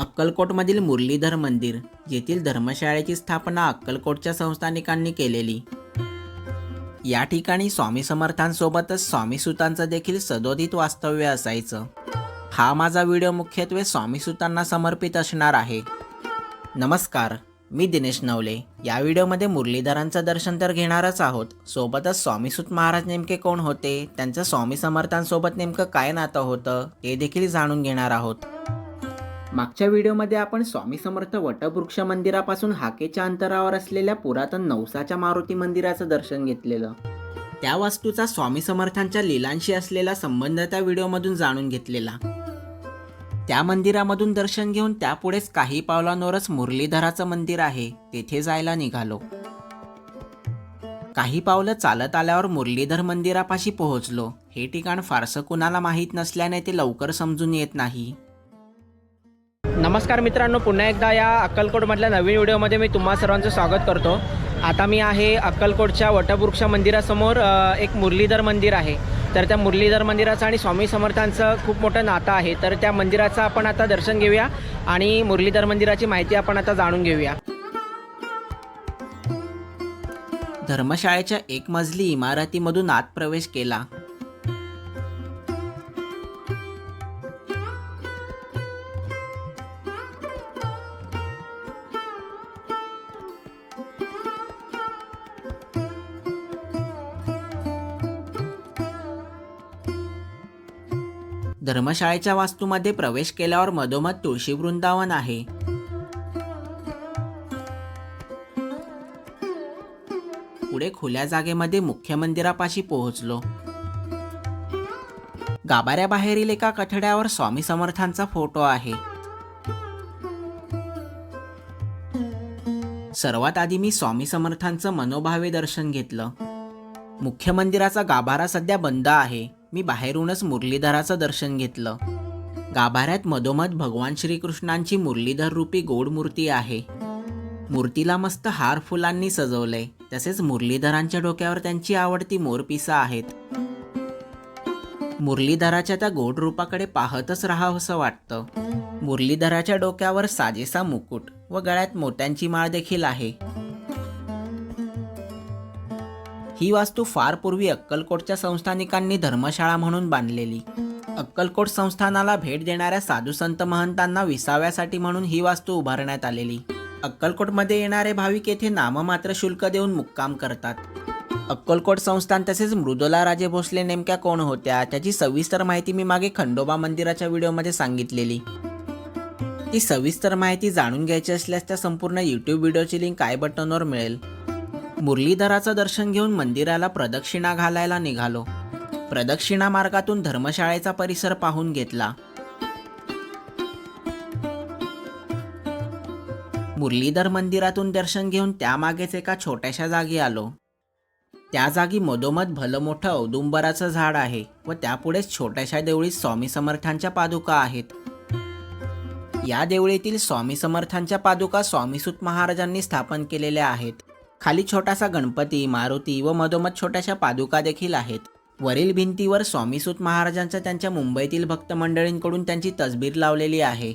अक्कलकोटमधील मुरलीधर मंदिर येथील धर्मशाळेची स्थापना अक्कलकोटच्या संस्थानिकांनी केलेली. या ठिकाणी स्वामी समर्थांसोबतच स्वामीसुतांचं देखील सदोदित वास्तव्य असायचं. हा माझा व्हिडिओ मुख्यत्वे स्वामीसुतांना समर्पित असणार आहे. नमस्कार, मी दिनेश नवले. या व्हिडिओमध्ये मुरलीधरांचं दर्शन तर घेणारच आहोत, सोबतच स्वामीसुत महाराज नेमके कोण होते, त्यांचं स्वामी समर्थांसोबत नेमकं काय नातं होतं ते देखील जाणून घेणार आहोत. मागच्या व्हिडिओमध्ये आपण स्वामी समर्थ वटवृक्ष मंदिरापासून हाकेच्या अंतरावर असलेल्या पुरातन नवसाच्या मारुती मंदिराचं दर्शन घेतलेलं. त्या वास्तूचा स्वामी समर्थांच्या लीलांशी असलेला संबंध त्या व्हिडिओमधून जाणून घेतलेला. त्या मंदिरामधून दर्शन घेऊन त्यापुढेच काही पावलांवरच मुरलीधराचं मंदिर आहे, तेथे जायला निघालो. काही पावलं चालत आल्यावर मुरलीधर मंदिरापाशी पोहोचलो. हे ठिकाण फारसं कुणाला माहीत नसल्याने ते लवकर समजून येत नाही. नमस्कार मित्रांनो, पुन्हा एकदा या अक्कलकोटमधल्या नवीन व्हिडिओमध्ये मी तुम्हा सर्वांचं स्वागत करतो. आता मी आहे अक्कलकोटच्या वटवृक्ष मंदिरासमोर. एक मुरलीधर मंदिर आहे, तर त्या मुरलीधर मंदिराचं आणि स्वामी समर्थांचं खूप मोठं नातं आहे. तर त्या मंदिराचं आपण आता दर्शन घेऊया आणि मुरलीधर मंदिराची माहिती आपण आता जाणून घेऊया. धर्मशाळेच्या एक मजली इमारतीमधून आत प्रवेश केला. धर्मशाळेच्या वास्तूमध्ये प्रवेश केल्यावर मधोमध तुळशी वृंदावन आहे. पुढे खुल्या जागेमध्ये मुख्य मंदिरापाशी पोहोचलो. गाभाऱ्याबाहेरील एका कठड्यावर स्वामी समर्थांचा फोटो आहे. सर्वात आधी मी स्वामी समर्थांचं मनोभावे दर्शन घेतलं. मुख्य मंदिराचा गाभारा सध्या बंद आहे. मी बाहेरूनच मुरलीधराचं दर्शन घेतलं. गाभाऱ्यात मधोमध भगवान श्रीकृष्णांची मुरलीधर रूपी गोड मूर्ती आहे. मूर्तीला मस्त हार फुलांनी सजवलंय. तसेच मुरलीधरांच्या डोक्यावर त्यांची आवडती मोरपिसं आहेत. मुरलीधराच्या त्या गोड रूपाकडे पाहतच राहावंसं वाटतं. मुरलीधराच्या डोक्यावर साजेसा मुकुट व गळ्यात मोत्यांची माळ देखील आहे. ही वास्तू फार पूर्वी अक्कलकोटच्या संस्थानिकांनी धर्मशाळा म्हणून बांधलेली. अक्कलकोट संस्थानाला भेट देणाऱ्या साधू संत महंतांना विसाव्यासाठी म्हणून ही वास्तू उभारण्यात आलेली. अक्कलकोटमध्ये येणारे भाविक येथे नाममात्र शुल्क देऊन मुक्काम करतात. अक्कलकोट संस्थान तसेच मृदुला राजे भोसले नेमक्या कोण होत्या त्याची सविस्तर माहिती मी मागे खंडोबा मंदिराच्या व्हिडिओमध्ये सांगितलेली. ती सविस्तर माहिती जाणून घ्यायची असल्यास त्या संपूर्ण यूट्यूब व्हिडिओची लिंक आय बटनवर मिळेल. मुरलीधराचं दर्शन घेऊन मंदिराला प्रदक्षिणा घालायला निघालो. प्रदक्षिणा मार्गातून धर्मशाळेचा परिसर पाहून घेतला. मुरलीधर मंदिरातून दर्शन घेऊन त्यामागेच एका छोट्याशा जागी आलो. त्या जागी मधोमध भलं मोठं औदुंबराचं झाड आहे व त्यापुढेच छोट्याशा देवळीत स्वामी समर्थांच्या पादुका आहेत. या देवळीतील स्वामी समर्थांच्या पादुका स्वामीसुत महाराजांनी स्थापन केलेल्या आहेत. खाली छोटासा गणपती, मारुती व मधोमध छोट्याशा पादुका देखील आहेत. वरील भिंतीवर स्वामीसुत महाराजांच्या त्यांच्या मुंबईतील भक्त मंडळींकडून त्यांची तसबीर लावलेली आहे.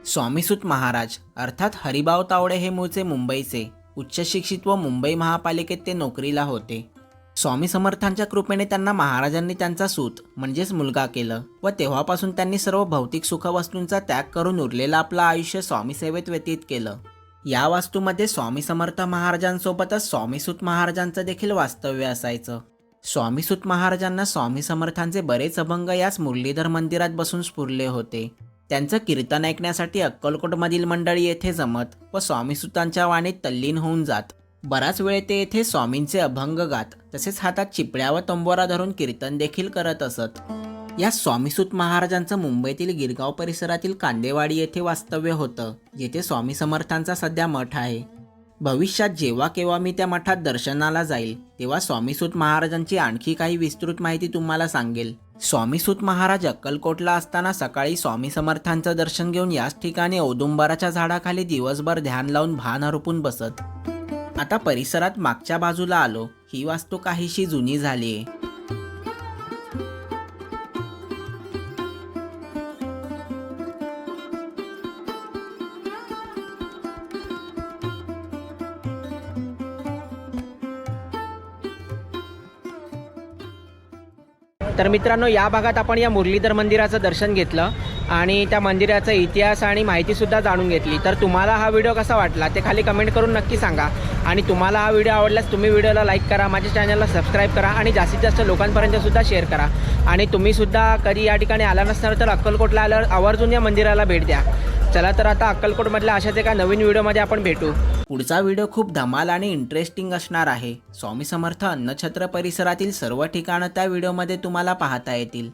स्वामीसुत महाराज अर्थात हरिभाऊ तावडे हे मूळचे मुंबईचे, उच्च शिक्षित व मुंबई महापालिकेत ते नोकरीला होते. स्वामी समर्थांच्या कृपेने त्यांना महाराजांनी त्यांचा सूत म्हणजेच मुलगा केलं व तेव्हापासून त्यांनी सर्व भौतिक सुखवस्तूंचा त्याग करून उरलेलं आपलं आयुष्य स्वामी सेवेत व्यतीत केलं. या वास्तूमध्ये स्वामी समर्थ महाराजांसोबतच स्वामीसुत महाराजांचं देखील वास्तव्य असायचं. स्वामीसुत महाराजांना स्वामी समर्थांचे बरेच अभंग याच मुरलीधर मंदिरात बसून स्फुरले होते. त्यांचं कीर्तन ऐकण्यासाठी अक्कलकोटमधील मंडळी येथे जमत व स्वामीसुतांच्या वाणीत तल्लीन होऊन जात. बराच वेळ ते येथे स्वामींचे अभंग गात, तसेच हातात चिपळ्या व तंबोरा धरून कीर्तन देखील करत असत. या स्वामीसुत महाराजांचं मुंबईतील गिरगाव परिसरातील कांदेवाडी येथे वास्तव्य होतं, जेथे स्वामी समर्थांचा सध्या मठ आहे. भविष्यात जेव्हा केव्हा मी त्या मठात दर्शनाला जाईल तेव्हा स्वामीसुत महाराजांची आणखी काही विस्तृत माहिती तुम्हाला सांगेल. स्वामीसुत महाराज अक्कलकोटला असताना सकाळी स्वामी समर्थांचं दर्शन घेऊन याच ठिकाणी औदुंबराच्या झाडाखाली दिवसभर ध्यान लावून भान हरपून बसत. आता परिसरात मागच्या बाजूला आलो. ही वास्तू काहीशी जुनी झालीये. तर मित्रांनो, या भागात आपण या मुरलीधर मंदिराचं दर्शन घेतलं आणि त्या मंदिराचा इतिहास आणि माहितीसुद्धा जाणून घेतली. तर तुम्हाला हा व्हिडिओ कसा वाटला ते खाली कमेंट करून नक्की सांगा. आणि तुम्हाला हा व्हिडिओ आवडल्यास तुम्ही व्हिडिओला लाईक करा, माझ्या चॅनलला सबस्क्राईब करा आणि जास्तीत जास्त लोकांपर्यंतसुद्धा शेअर करा. आणि तुम्हीसुद्धा कधी या ठिकाणी आला नसणार तर अक्कलकोटला आल्यावर आवर्जून या मंदिराला भेट द्या. चला तर आता अक्कलकोटमधल्या अशाच एका नवीन व्हिडिओमध्ये आपण भेटू. पुढचा व्हिडिओ खूप धमाल आणि इंटरेस्टिंग असणार आहे. स्वामी समर्थ अन्नछत्र परिसरातील सर्व ठिकाणं त्या व्हिडिओमध्ये तुम्हाला पाहता येतील.